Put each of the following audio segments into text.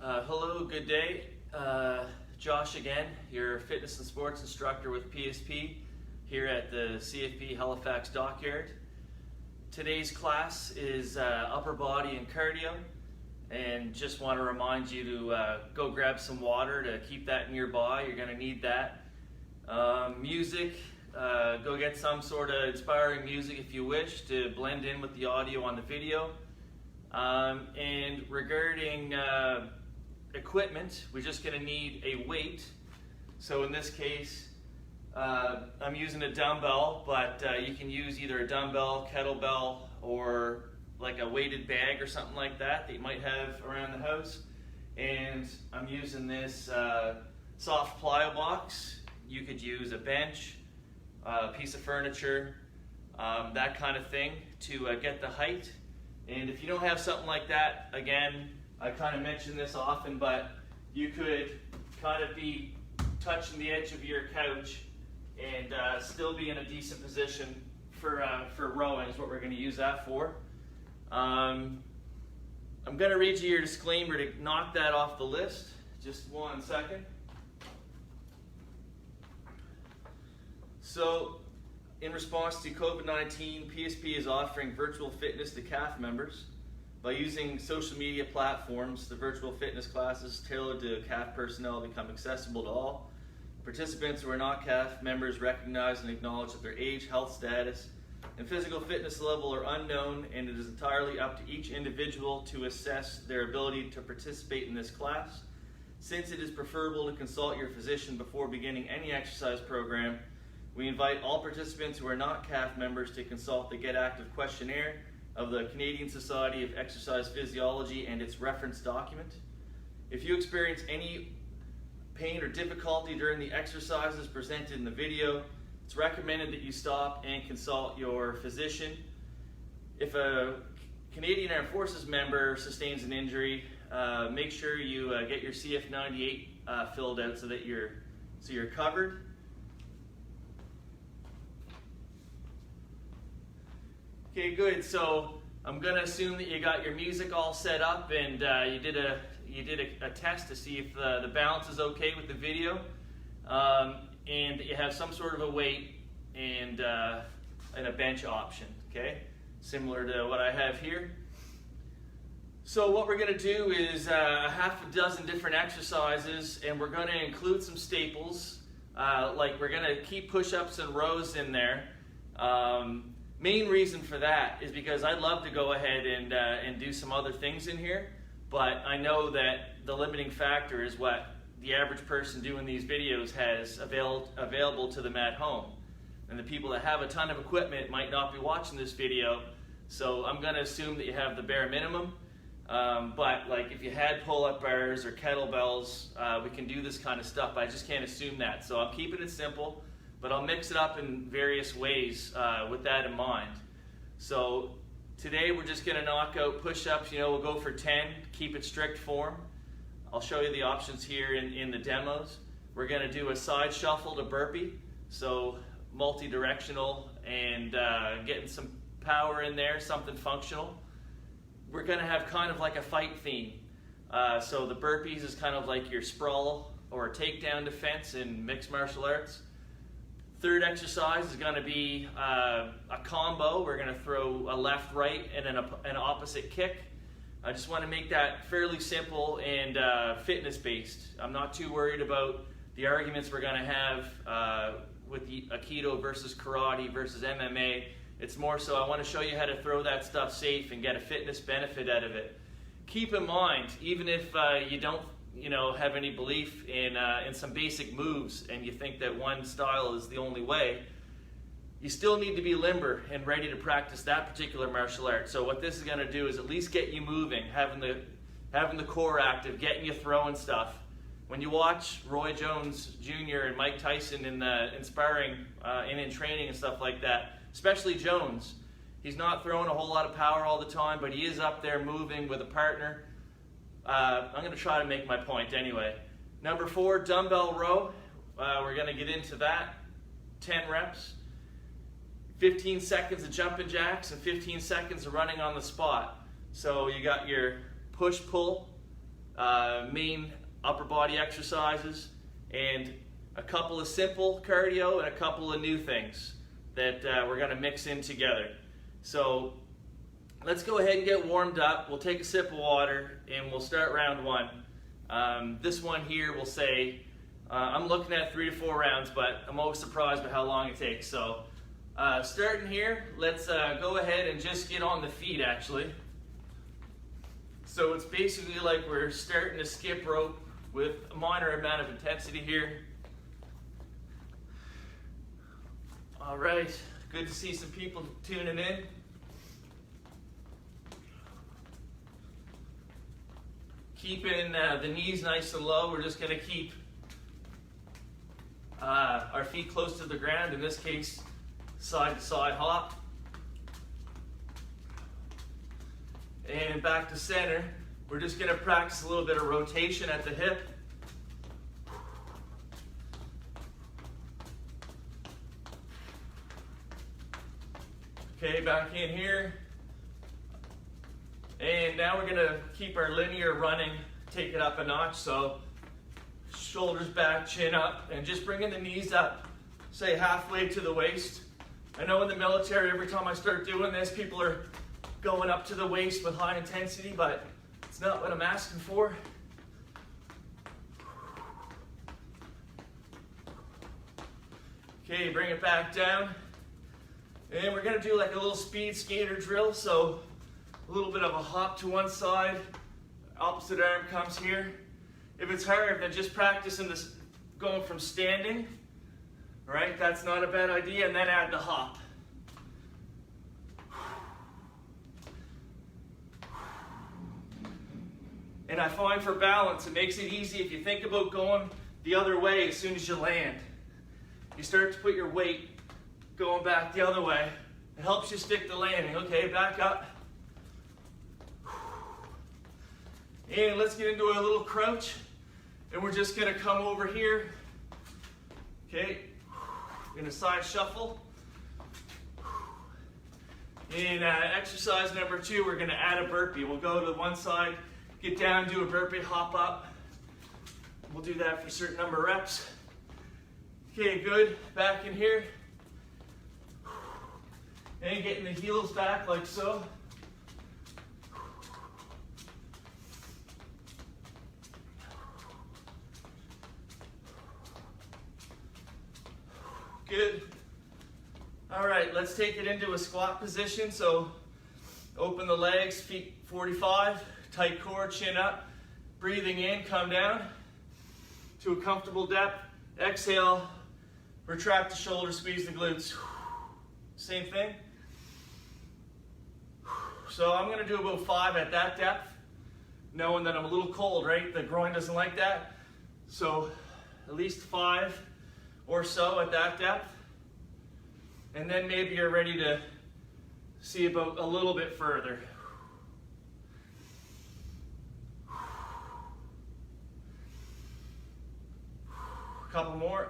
Hello, good day. Josh again, your fitness and sports instructor with PSP here at the CFP Halifax Dockyard. Today's class is upper body and cardio, and just want to remind you to go grab some water to keep that nearby. You're going to need that. Music, go get some sort of inspiring music if you wish to blend in with the audio on the video. And regarding equipment, we're just going to need a weight. So in this case, I'm using a dumbbell, but you can use either a dumbbell, kettlebell, or like a weighted bag or something like that you might have around the house. And I'm using this soft plyo box. You could use a bench, a piece of furniture, that kind of thing to get the height. And if you don't have something like that, again, I kind of mention this often, but you could kind of be touching the edge of your couch and still be in a decent position for rowing is what we're going to use that for. I'm going to read you your disclaimer to knock that off the list. Just 1 second. So, in response to COVID-19, PSP is offering virtual fitness to CAF members. By using social media platforms, the virtual fitness classes tailored to CAF personnel become accessible to all. Participants who are not CAF members recognize and acknowledge that their age, health status, and physical fitness level are unknown, and it is entirely up to each individual to assess their ability to participate in this class. Since it is preferable to consult your physician before beginning any exercise program, we invite all participants who are not CAF members to consult the Get Active Questionnaire of the Canadian Society of Exercise Physiology and its reference document. If you experience any pain or difficulty during the exercises presented in the video, it's recommended that you stop and consult your physician. If a Canadian Armed Forces member sustains an injury, make sure you get your CF98 filled out so that you're covered. Okay, good. So I'm going to assume that you got your music all set up and you did a test to see if the balance is okay with the video, and that you have some sort of a weight and a bench option. Okay, similar to what I have here. So what we're going to do is half a dozen different exercises, and we're going to include some staples. Like we're going to keep push-ups and rows in there. Main reason for that is because I'd love to go ahead and do some other things in here, but I know that the limiting factor is what the average person doing these videos has available to them at home. And the people that have a ton of equipment might not be watching this video, so I'm going to assume that you have the bare minimum. But like if you had pull-up bars or kettlebells, we can do this kind of stuff, but I just can't assume that. So I'm keeping it simple. But I'll mix it up in various ways with that in mind. So today we're just going to knock out push-ups. We'll go for 10, keep it strict form. I'll show you the options here in the demos. We're going to do a side shuffle to burpee, so multi-directional and getting some power in there, something functional. We're going to have kind of like a fight theme. So the burpees is kind of like your sprawl or takedown defense in mixed martial arts. Third exercise is going to be a combo. We're going to throw a left, right, and an opposite kick. I just want to make that fairly simple and fitness-based. I'm not too worried about the arguments we're going to have with the Aikido versus karate versus MMA. It's more so I want to show you how to throw that stuff safe and get a fitness benefit out of it. Keep in mind, even if you don't have any belief in some basic moves and you think that one style is the only way, you still need to be limber and ready to practice that particular martial art. So what this is going to do is at least get you moving, having the core active, getting you throwing stuff. When you watch Roy Jones Jr. and Mike Tyson in the inspiring and in training and stuff like that, especially Jones, he's not throwing a whole lot of power all the time, but he is up there moving with a partner. I'm going to try to make my point anyway. Number 4, dumbbell row. We're going to get into that. 10 reps. 15 seconds of jumping jacks and 15 seconds of running on the spot. So you got your push-pull, main upper body exercises, and a couple of simple cardio and a couple of new things that we're going to mix in together. So let's go ahead and get warmed up. We'll take a sip of water and we'll start round one. This one here we'll say, I'm looking at 3 to 4 rounds, but I'm always surprised by how long it takes. So starting here, let's go ahead and just get on the feet actually. So it's basically like we're starting to skip rope with a minor amount of intensity here. All right, good to see some people tuning in. Keeping the knees nice and low. We're just going to keep our feet close to the ground, in this case, side to side hop. And back to center. We're just going to practice a little bit of rotation at the hip. Okay, back in here. And now we're going to keep our linear running, take it up a notch. So shoulders back, chin up, and just bringing the knees up, say halfway to the waist. I know in the military, every time I start doing this, people are going up to the waist with high intensity, but it's not what I'm asking for. Okay, bring it back down. And we're going to do like a little speed skater drill. So a little bit of a hop to one side, opposite arm comes here. If it's hard, then just practice in this, going from standing, right? That's not a bad idea, and then add the hop. And I find for balance, it makes it easy if you think about going the other way as soon as you land. You start to put your weight going back the other way. It helps you stick the landing. Okay, back up. And let's get into a little crouch. And we're just going to come over here. Okay, in a side shuffle. In exercise number 2, we're going to add a burpee. We'll go to the one side, get down, do a burpee, hop up. We'll do that for a certain number of reps. Okay, good. Back in here. And getting the heels back like so. Good. All right, let's take it into a squat position. So open the legs, feet 45, tight core, chin up. Breathing in, come down to a comfortable depth. Exhale, retract the shoulders, squeeze the glutes. Same thing. So I'm going to do about 5 at that depth, knowing that I'm a little cold, right? The groin doesn't like that. So at least 5 or so at that depth. And then maybe you're ready to see about a little bit further. A couple more.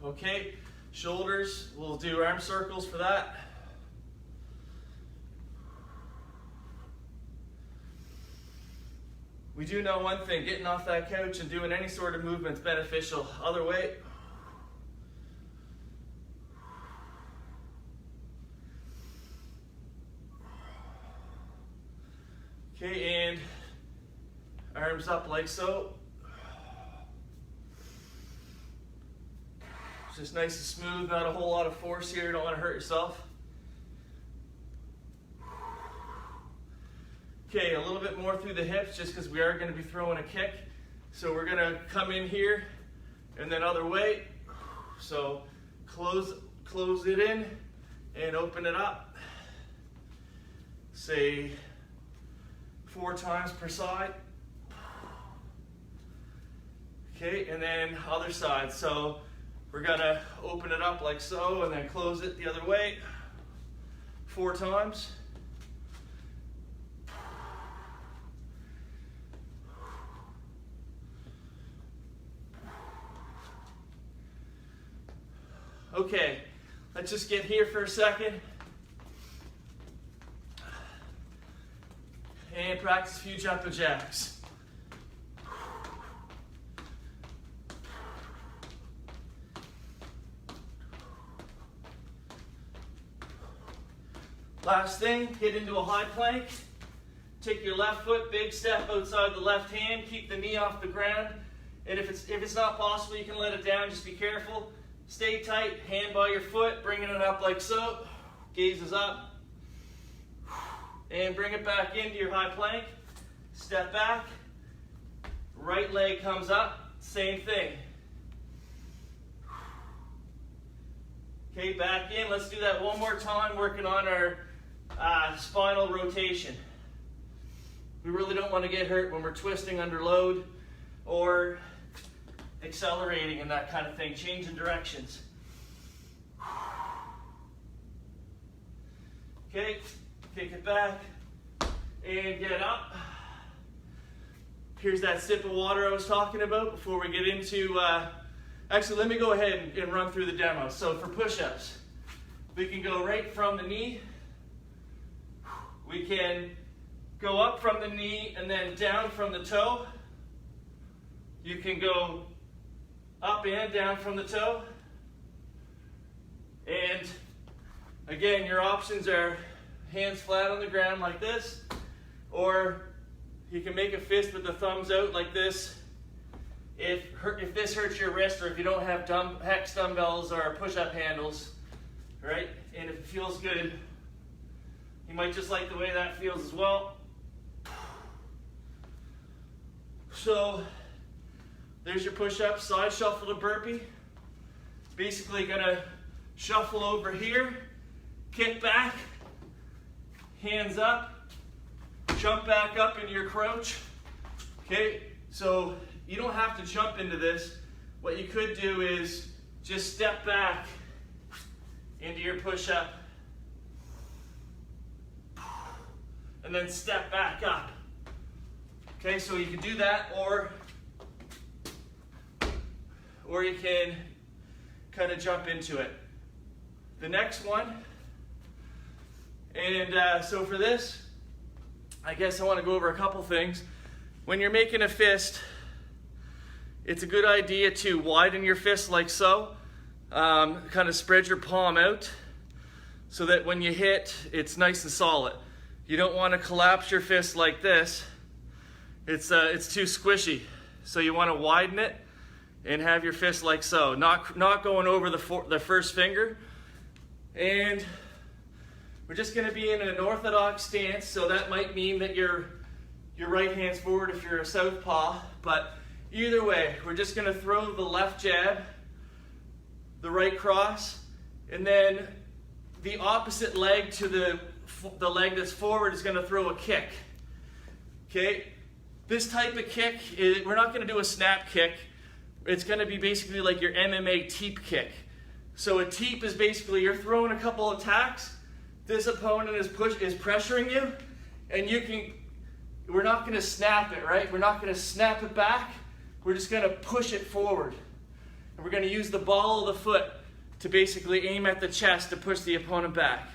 Okay, shoulders, we'll do arm circles for that. We do know one thing, getting off that couch and doing any sort of movement is beneficial. Other way. Okay, and arms up like so. Just nice and smooth, not a whole lot of force here, don't want to hurt yourself. Okay, a little bit more through the hips just because we are going to be throwing a kick. So we're going to come in here and then other way. So close it in and open it up. Say 4 times per side. Okay, and then other side. So we're going to open it up like so and then close it the other way 4 times. Okay, let's just get here for a second. and practice a few jumping jacks. Last thing, get into a high plank. Take your left foot, big step outside the left hand, keep the knee off the ground. And if it's not possible, you can let it down, just be careful. Stay tight, hand by your foot, bringing it up like so. Gazes up. And bring it back into your high plank. Step back. Right leg comes up, same thing. Okay, back in. Let's do that one more time, working on our spinal rotation. We really don't want to get hurt when we're twisting under load or accelerating and that kind of thing, changing directions. Okay, kick it back and get up. Here's that sip of water I was talking about before we get into, actually let me go ahead and run through the demo. So for push-ups, we can go right from the knee. We can go up from the knee and then down from the toe. You can go up and down from the toe. And again, your options are hands flat on the ground like this, or you can make a fist with the thumbs out like this. If this hurts your wrist, or if you don't have hex dumbbells or push-up handles, right? And if it feels good, you might just like the way that feels as well. So there's your push-up, side shuffle to burpee. Basically gonna shuffle over here, kick back, hands up, jump back up into your crouch. Okay, so you don't have to jump into this. What you could do is just step back into your push-up and then step back up. Okay, so you can do that, or you can kind of jump into it. The next one, and so for this, I guess I want to go over a couple things. When you're making a fist, it's a good idea to widen your fist like so. Kind of spread your palm out so that when you hit, it's nice and solid. You don't want to collapse your fist like this. It's too squishy. So you want to widen it and have your fist like so, not going over the first finger. And we're just going to be in an orthodox stance, so that might mean that your right hand's forward if you're a southpaw, but either way, we're just going to throw the left jab, the right cross, and then the opposite leg to the leg that's forward is going to throw a kick. Okay? This type of kick, we're not going to do a snap kick. It's going to be basically like your MMA teep kick. So a teep is basically you're throwing a couple of attacks, this opponent is pressuring you, and we're not going to snap it, right? We're not going to snap it back. We're just going to push it forward. And we're going to use the ball of the foot to basically aim at the chest to push the opponent back.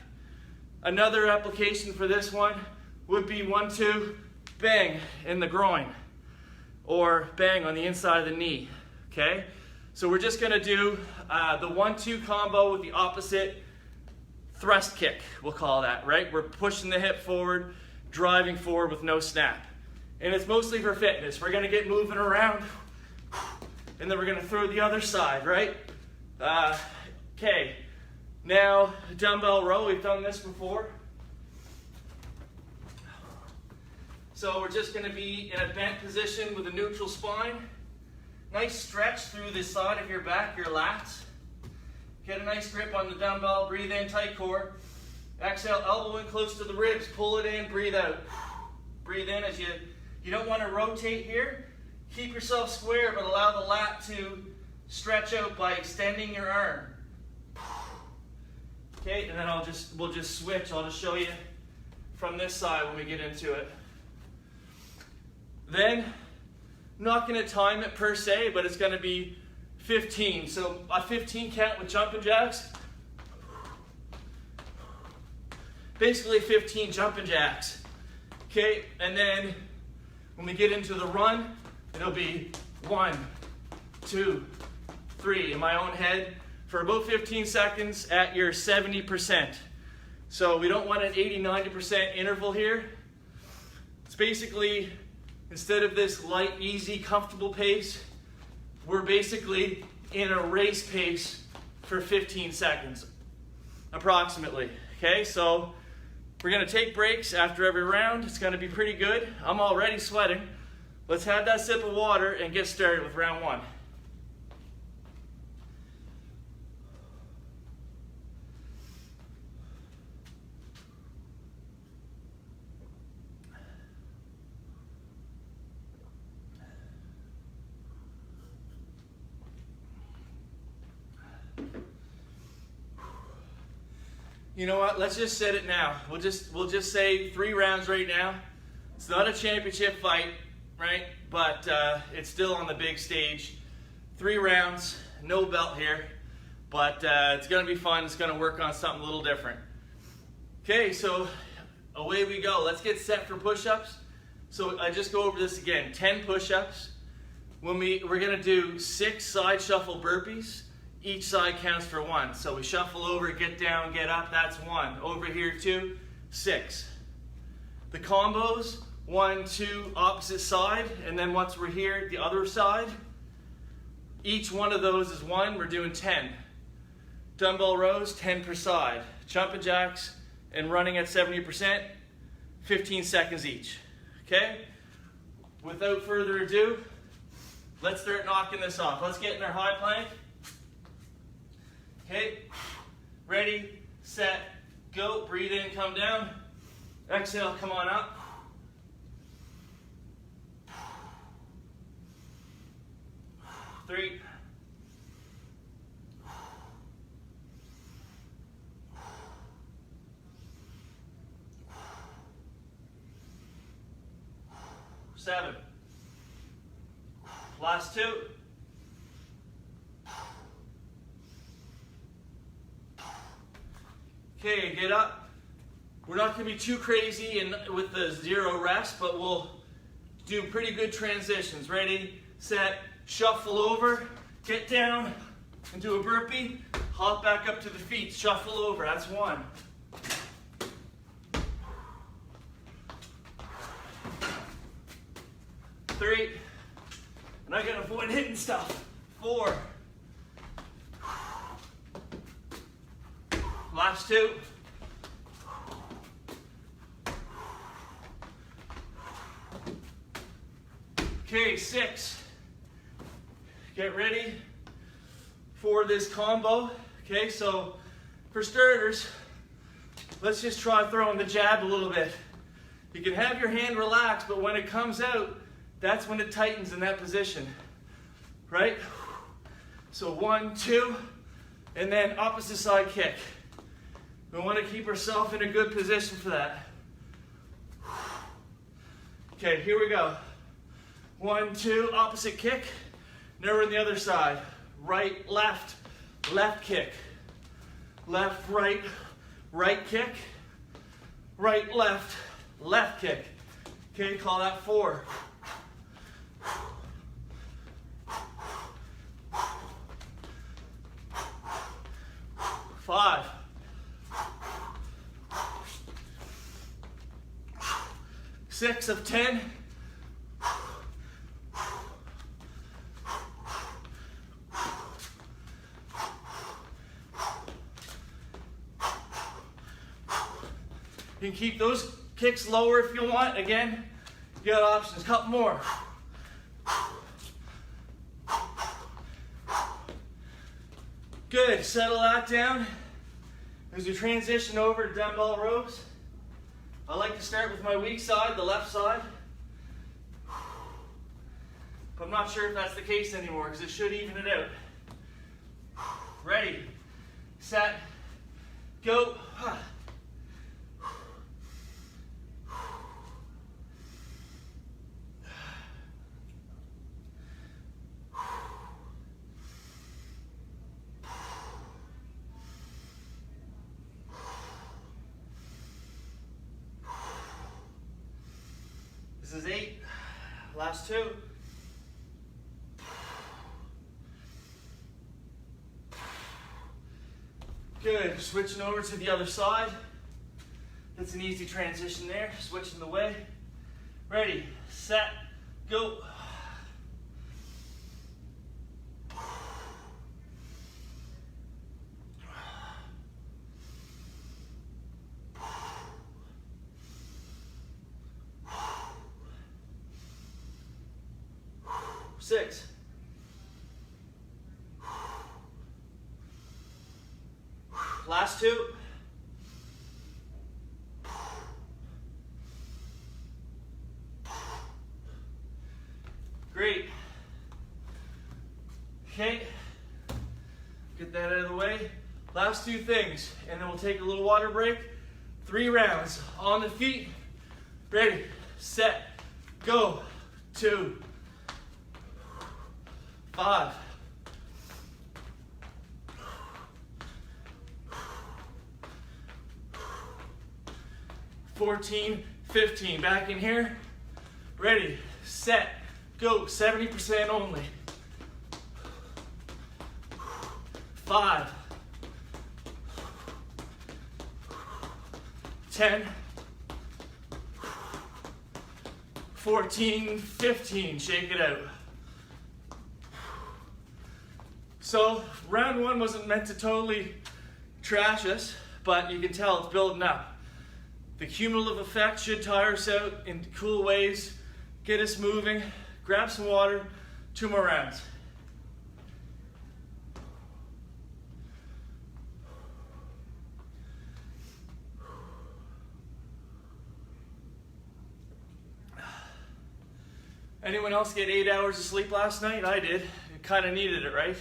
Another application for this one would be 1-2, bang in the groin, or bang on the inside of the knee, okay? So we're just going to do the 1-2 combo with the opposite thrust kick, we'll call that, right? We're pushing the hip forward, driving forward with no snap. And it's mostly for fitness. We're gonna get moving around, and then we're gonna throw the other side, right? Okay, now dumbbell row, we've done this before. So we're just gonna be in a bent position with a neutral spine. Nice stretch through the side of your back, your lats. Get a nice grip on the dumbbell, breathe in, tight core. Exhale, elbow in close to the ribs, pull it in, breathe out. Breathe in as you don't want to rotate here. Keep yourself square, but allow the lat to stretch out by extending your arm. Okay, and then we'll just switch. I'll just show you from this side when we get into it. Then, I'm not going to time it per se, but it's going to be 15. So a 15 count with jumping jacks. Basically 15 jumping jacks. Okay, and then when we get into the run, it'll be 1, 2, 3 in my own head for about 15 seconds at your 70%. So we don't want an 80-90% interval here. It's basically, instead of this light, easy, comfortable pace, we're basically in a race pace for 15 seconds, approximately. Okay, so we're gonna take breaks after every round. It's gonna be pretty good. I'm already sweating. Let's have that sip of water and get started with round 1. You know what? Let's just set it now. We'll just say 3 rounds right now. It's not a championship fight, right? But it's still on the big stage. 3 rounds, no belt here, but it's gonna be fun. It's gonna work on something a little different. Okay, so away we go. Let's get set for push-ups. So I just go over this again. 10 push-ups. We're gonna do 6 side shuffle burpees. Each side counts for 1. So we shuffle over, get down, get up, that's 1. Over here 2, 6. The combos, 1, 2, opposite side, and then once we're here, the other side. Each one of those is 1, we're doing 10. Dumbbell rows, 10 per side. Jumping jacks and running at 70%, 15 seconds each. Okay? Without further ado, let's start knocking this off. Let's get in our high plank. Okay, ready, set, go. Breathe in, come down. Exhale, come on up. Three. Seven. Last 2. Okay, get up. We're not going to be too crazy with the 0 rest, but we'll do pretty good transitions. Ready, set, shuffle over, get down, and do a burpee. Hop back up to the feet, shuffle over. That's 1. 3. I'm not going to avoid hitting stuff. 4. Last 2. Okay, 6. Get ready for this combo. Okay, so for starters, let's just try throwing the jab a little bit. You can have your hand relaxed, but when it comes out, that's when it tightens in that position, right? So 1, 2, and then opposite side kick. We want to keep ourselves in a good position for that. Okay, here we go. 1, 2, opposite kick. Now we're on the other side. Right, left, left kick. Left, right, right kick. Right, left, left kick. Okay, call that 4. 5. 6 of 10. You can keep those kicks lower if you want. Again, you got options. Couple more. Good. Settle that down. As we transition over to dumbbell rows, I like to start with my weak side, the left side. But I'm not sure if that's the case anymore because it should even it out. Ready, set, go. Last 2. Good. Switching over to the other side. That's an easy transition there. Switching the way. Ready, set, go. Six. Last 2. Great. Okay. Get that out of the way. Last 2 things, and then we'll take a little water break. 3 rounds on the feet. Ready, set, go. 2, 5, 14, 15. Back in here. Ready, set, go. 70% only. 5, 10, 14, 15. Shake it out. So round 1 wasn't meant to totally trash us, but you can tell it's building up. The cumulative effect should tire us out in cool ways, get us moving. Grab some water, 2 more rounds. Anyone else get 8 hours of sleep last night? I did. I kind of needed it, right?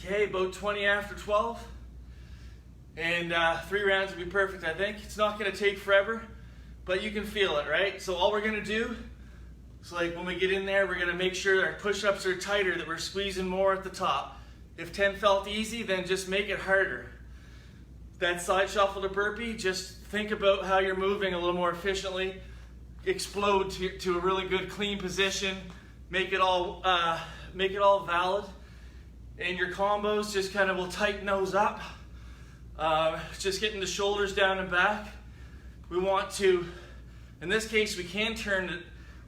Okay, about 20 after 12. And 3 rounds would be perfect, I think. It's not going to take forever, but you can feel it, right? So all we're going to do is, like, when we get in there, we're going to make sure our push-ups are tighter, that we're squeezing more at the top. If 10 felt easy, then just make it harder. That side shuffle to burpee, just think about how you're moving a little more efficiently. Explode to a really good clean position. Make it all valid. And your combos just kind of will tighten those up. Just getting the shoulders down and back. We want to, in this case, we can turn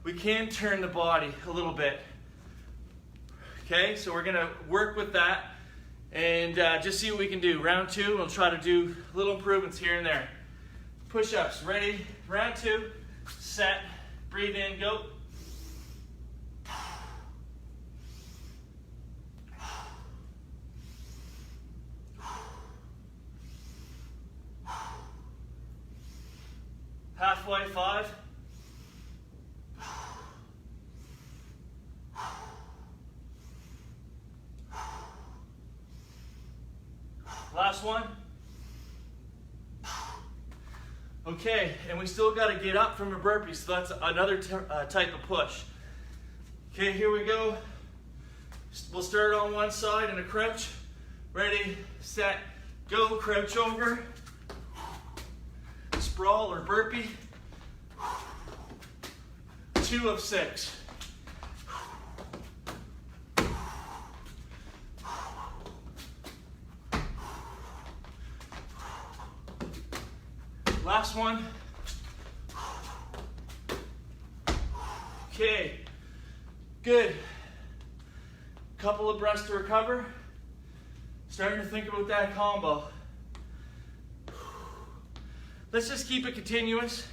the body a little bit. Okay, so we're gonna work with that and just see what we can do. Round 2, we'll try to do little improvements here and there. Push-ups, ready? Round 2, set, breathe in, go. Halfway, 5. Last one. Okay, and we still got to get up from a burpee, so that's another type of push. Okay, here we go. We'll start on one side in a crouch. Ready, set, go. Crouch over. Sprawl or burpee. 2 of 6. Last one. Okay, good. Couple of breaths to recover. Starting to think about that combo. Let's just keep it continuous,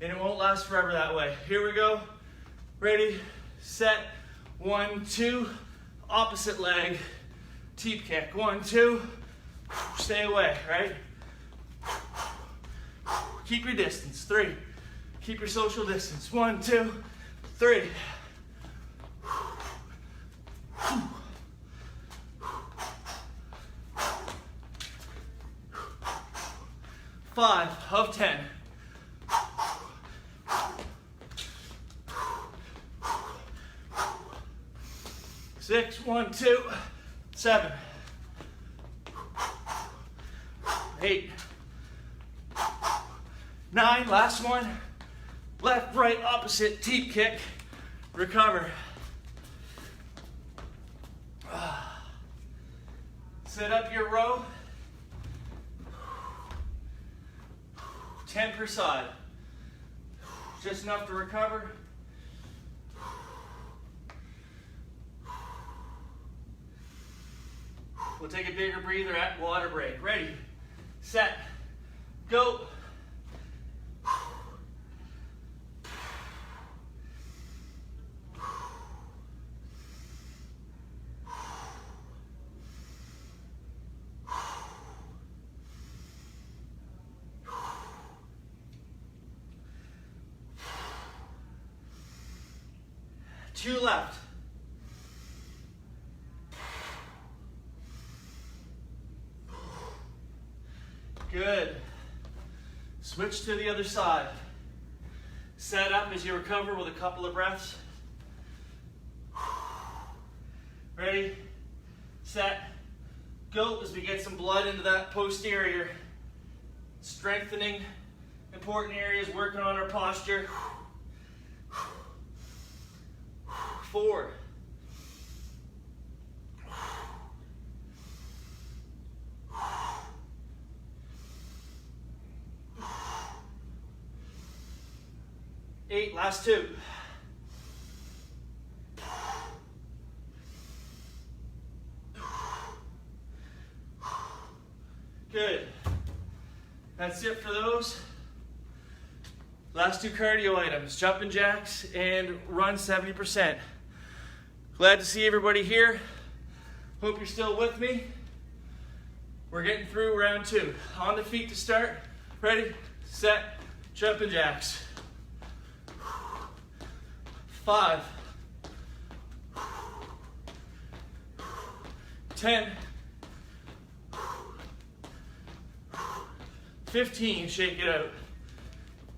and it won't last forever that way. Here we go. Ready, set, 1, 2. Opposite leg, teep kick. 1, 2. Stay away, right? Keep your distance. 3. Keep your social distance. 1, 2, 3. 5 of 10. 6 6, 1, 2, 7, 8, 9, last one. Left, right, opposite, teep kick, recover. Set up your row. 10 per side. Just enough to recover. We'll take a bigger breather at water break. Ready, set, go. Two left. Good. Switch to the other side. Set up as you recover with a couple of breaths. Ready, set, go as we get some blood into that posterior. Strengthening important areas, working on our posture. 4. 8, last 2. Good. That's it for those. Last 2 cardio items, jumping jacks and run 70%. Glad to see everybody here. Hope you're still with me. We're getting through round 2. On the feet to start. Ready, set, jumping jacks. 5, 10, 15, shake it out.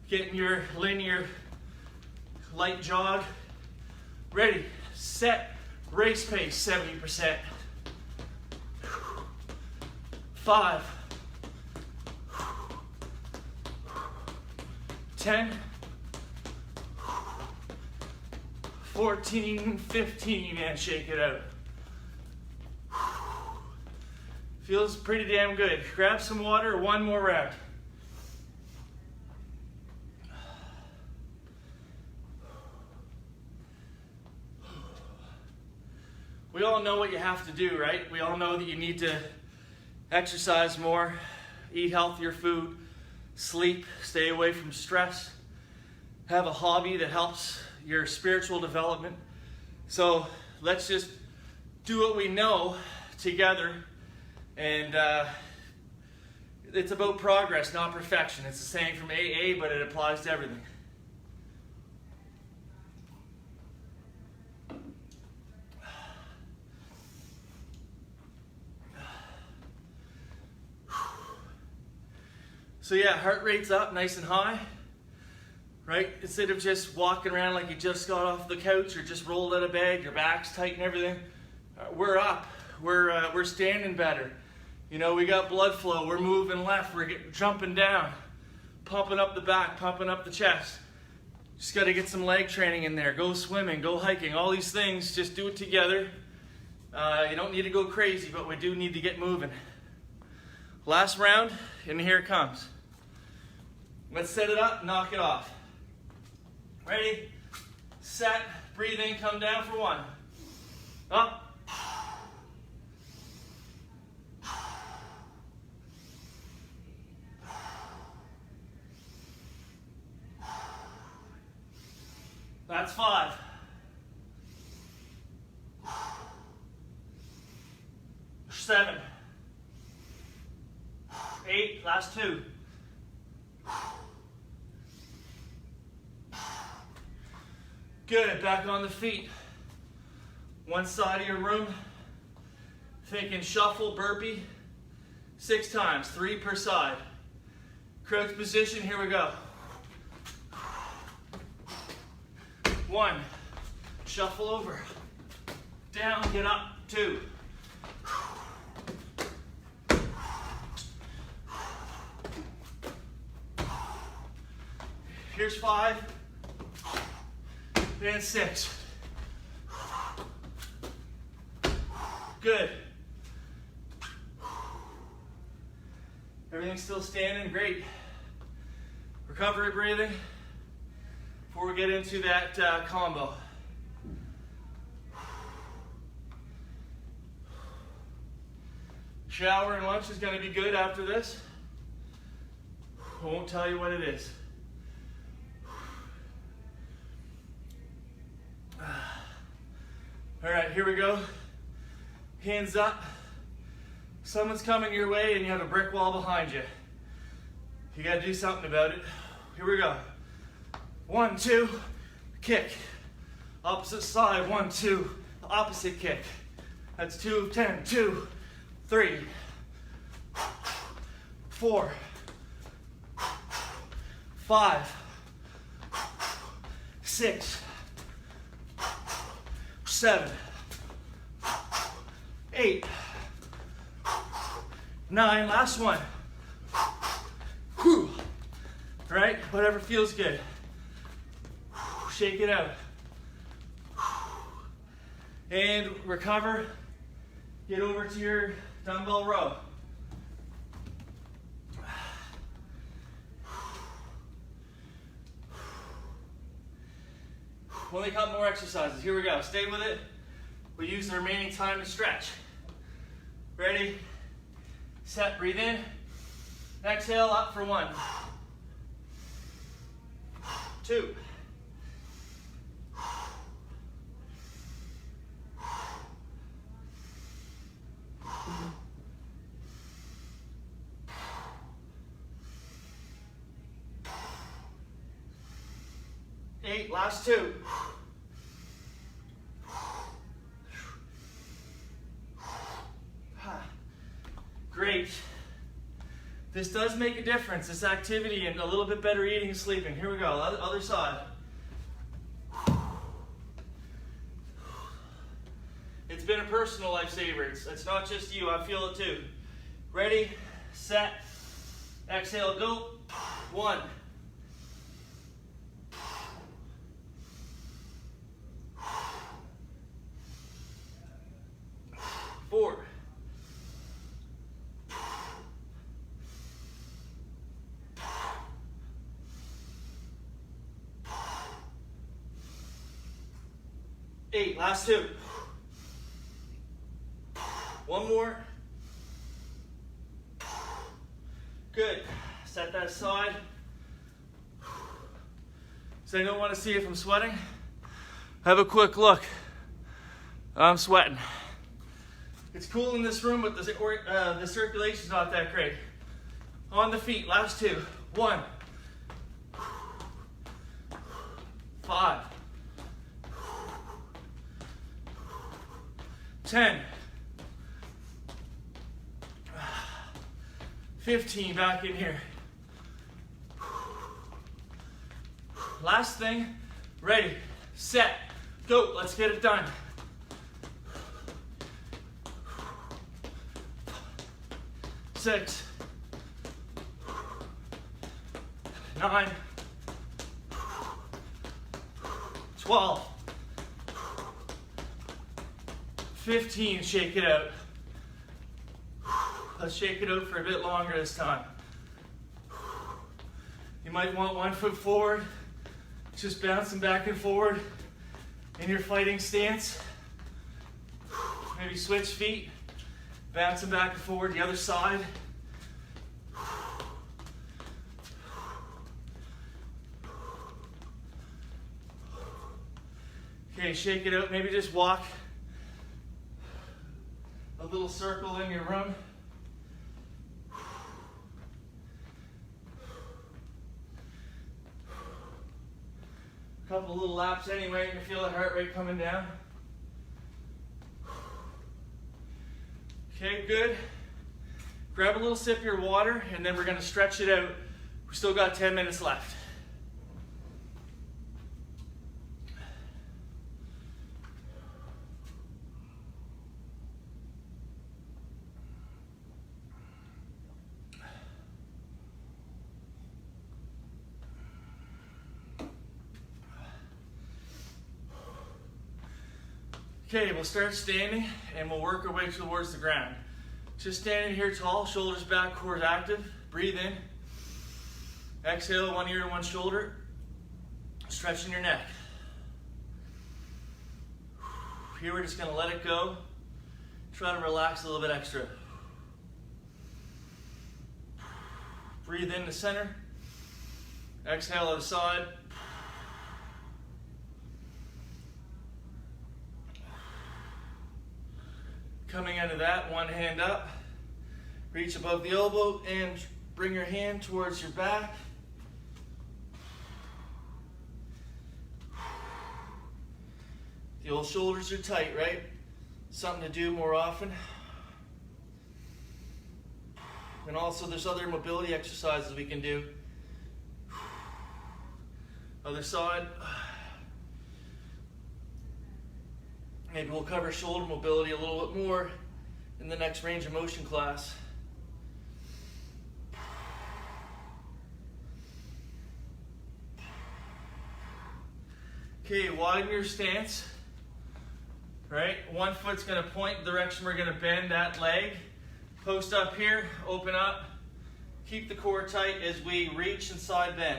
Getting your linear light jog. Ready, set, race pace, 70%. 5, 10, 14, 15, and shake it out. Feels pretty damn good. Grab some water, one more round. We all know what you have to do, right? We all know that you need to exercise more, eat healthier food, sleep, stay away from stress, have a hobby that helps your spiritual development. So let's just do what we know together. And it's about progress, not perfection. It's the saying from AA, but it applies to everything. So yeah, heart rate's up nice and high, right? Instead of just walking around like you just got off the couch or just rolled out of bed, your back's tight and everything, we're up. We're standing better. You know, we got blood flow, we're moving left, we're jumping down, pumping up the back, pumping up the chest. Just got to get some leg training in there. Go swimming, go hiking, all these things, just do it together. You don't need to go crazy, but we do need to get moving. Last round, and here it comes. Let's set it up, knock it off. Ready, set, breathe in, come down for 1. Up. That's 5. 7. 8, last 2. Good, back on the feet. One side of your room. Thinking shuffle, burpee. 6 times, 3 per side. Crouch position, here we go. 1, shuffle over. down, get up, 2. Here's 5, and 6. Good. Everything's still standing, great. Recovery breathing before we get into that combo. Shower and lunch is going to be good after this. I won't tell you what it is. All right, here we go. Hands up. Someone's coming your way and you have a brick wall behind you. You got to do something about it. Here we go. 1, 2, kick. Opposite side, 1, 2, opposite kick. That's 2, 10, 2, 3, 4, 5, 6, 7, 8, 9, last one. Whew. Right? Whatever feels good. Shake it out. And recover. Get over to your dumbbell row. Only a couple more exercises. Here we go. Stay with it. We use the remaining time to stretch. Ready? Set. Breathe in. Exhale. Up for 1, 2, 8. Last 2. Great. This does make a difference, this activity, and a little bit better eating and sleeping. Here we go, other side. It's been a personal lifesaver. It's not just you, I feel it too. Ready, set, exhale, go. 1, 4, 8, last 2. 1 more. Good. Set that aside. Does anyone want to see if I'm sweating? Have a quick look. I'm sweating. It's cool in this room, but the circulation's not that great. On the feet, last 2. 1, 5, 10, 15, back in here. Last thing, ready, set, go, let's get it done. 6, 9, 12, 15, shake it out. Let's shake it out for a bit longer this time. You might want 1 foot forward, just bouncing back and forward in your fighting stance. Maybe switch feet, bouncing back and forward the other side. Okay, shake it out. Maybe just walk a little circle in your room. Couple little laps anyway, you can feel the heart rate coming down. Okay, good. Grab a little sip of your water and then we're going to stretch it out. We still got 10 minutes left. Okay, we'll start standing and we'll work our way towards the ground. Just standing here tall, shoulders back, core active. Breathe in. Exhale, one ear to one shoulder. Stretching your neck. Here we're just going to let it go. Try to relax a little bit extra. Breathe in the center. Exhale to the side. Coming out of that, one hand up. Reach above the elbow and bring your hand towards your back. The old shoulders are tight, right? Something to do more often. And also there's other mobility exercises we can do. Other side. Maybe we'll cover shoulder mobility a little bit more in the next range of motion class. Okay, widen your stance. Right? One foot's going to point the direction we're going to bend that leg. Post up here, open up. Keep the core tight as we reach and side bend.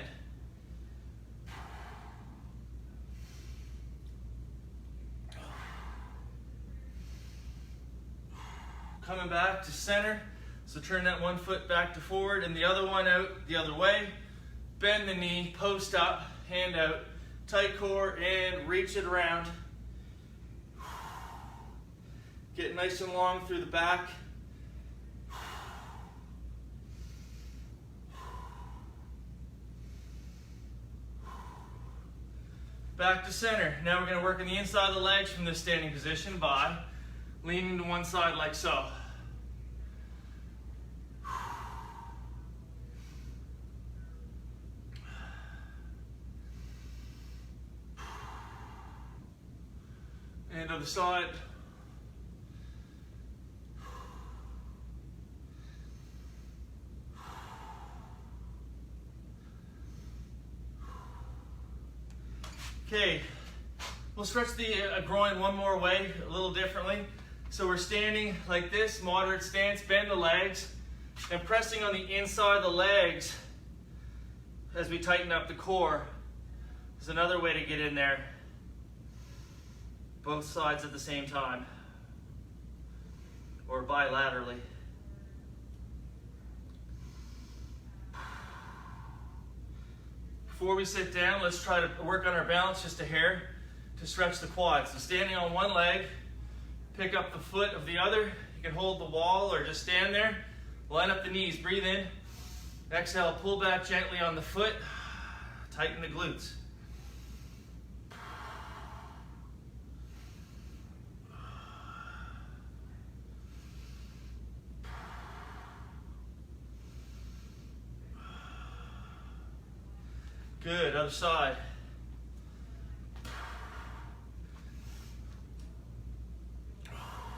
Coming back to center. So turn that one foot back to forward and the other one out the other way. Bend the knee, post up, hand out. Tight core and reach it around. Get nice and long through the back. Back to center. Now we're going to work on the inside of the legs from this standing position by leaning to one side like so. And other side. Okay, we'll stretch the groin one more way, a little differently. So we're standing like this, moderate stance, bend the legs, and pressing on the inside of the legs as we tighten up the core. There's another way to get in there. Both sides at the same time, or bilaterally. Before we sit down, let's try to work on our balance just a hair to stretch the quads. So standing on one leg, pick up the foot of the other. You can hold the wall or just stand there. Line up the knees, breathe in. Exhale, pull back gently on the foot. Tighten the glutes. Good, other side.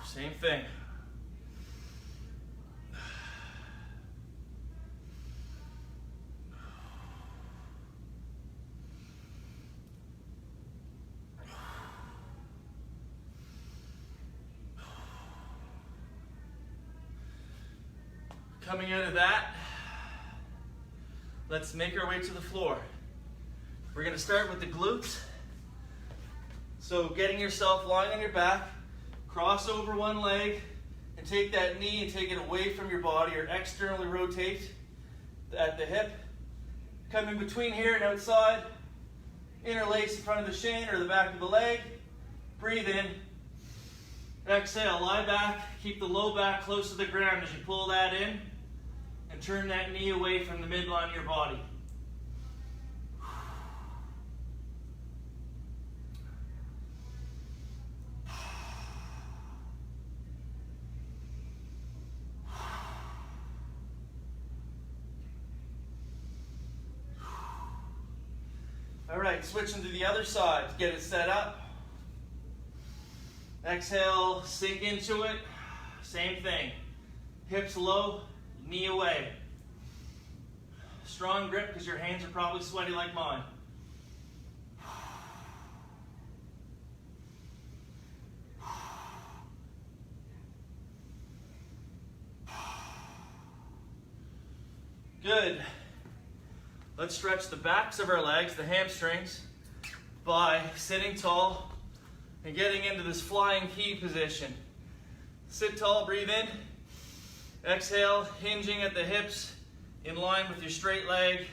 Same thing. Coming out of that, let's make our way to the floor. We're going to start with the glutes. So getting yourself lying on your back, cross over one leg, and take that knee and take it away from your body or externally rotate at the hip. Come in between here and outside. Interlace in front of the shin or the back of the leg. Breathe in. Exhale, lie back. Keep the low back close to the ground as you pull that in. And turn that knee away from the midline of your body. All right, switching to the other side. Get it set up. Exhale, sink into it. Same thing. Hips low, knee away. Strong grip because your hands are probably sweaty like mine. Good. Let's stretch the backs of our legs, the hamstrings, by sitting tall and getting into this flying key position. Sit tall, breathe in. Exhale, hinging at the hips, in line with your straight leg.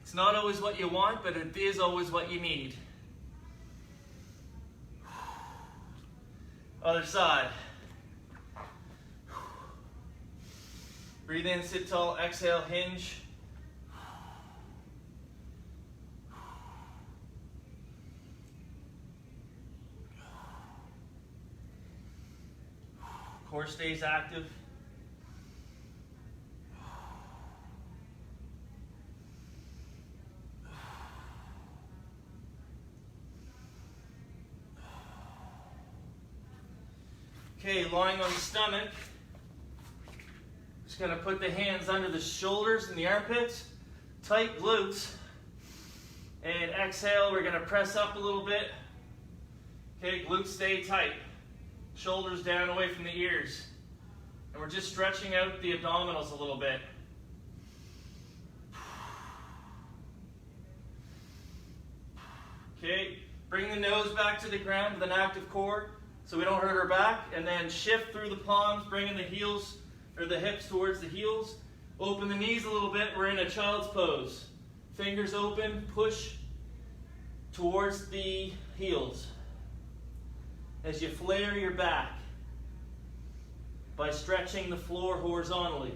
It's not always what you want, but it is always what you need. Other side. Breathe in, sit tall, exhale, hinge. Core stays active. Okay, lying on the stomach. Just going to put the hands under the shoulders and the armpits. Tight glutes. And exhale, we're going to press up a little bit. Okay, glutes stay tight. Shoulders down away from the ears. And we're just stretching out the abdominals a little bit. Okay, bring the nose back to the ground with an active core so we don't hurt our back, and then shift through the palms, bringing the heels or the hips towards the heels. Open the knees a little bit. We're in a child's pose. Fingers open, push towards the heels as you flare your back by stretching the floor horizontally.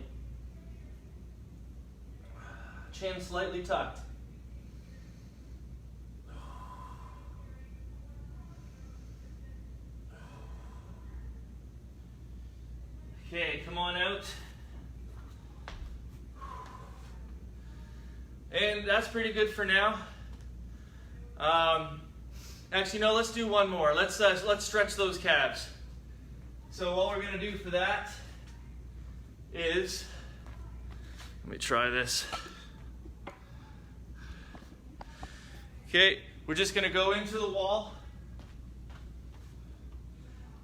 Chin slightly tucked. Okay, come on out. And that's pretty good for now. Actually, no, let's do one more. Let's stretch those calves. So what we're going to do for that is, let me try this. Okay, we're just going to go into the wall.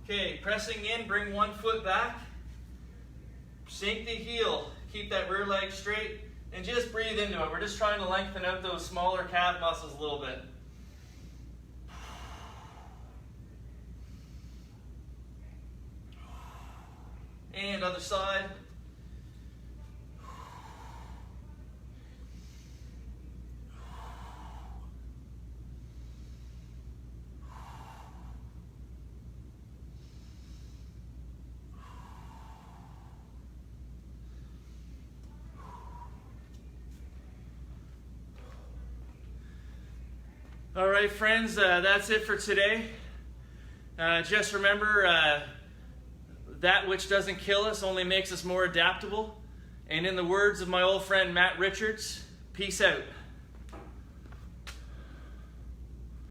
Okay, pressing in, bring one foot back. Sink the heel, keep that rear leg straight, and just breathe into it. We're just trying to lengthen out those smaller calf muscles a little bit. And other side. All right, friends, that's it for today. Just remember, that which doesn't kill us only makes us more adaptable. And in the words of my old friend Matt Richards, peace out.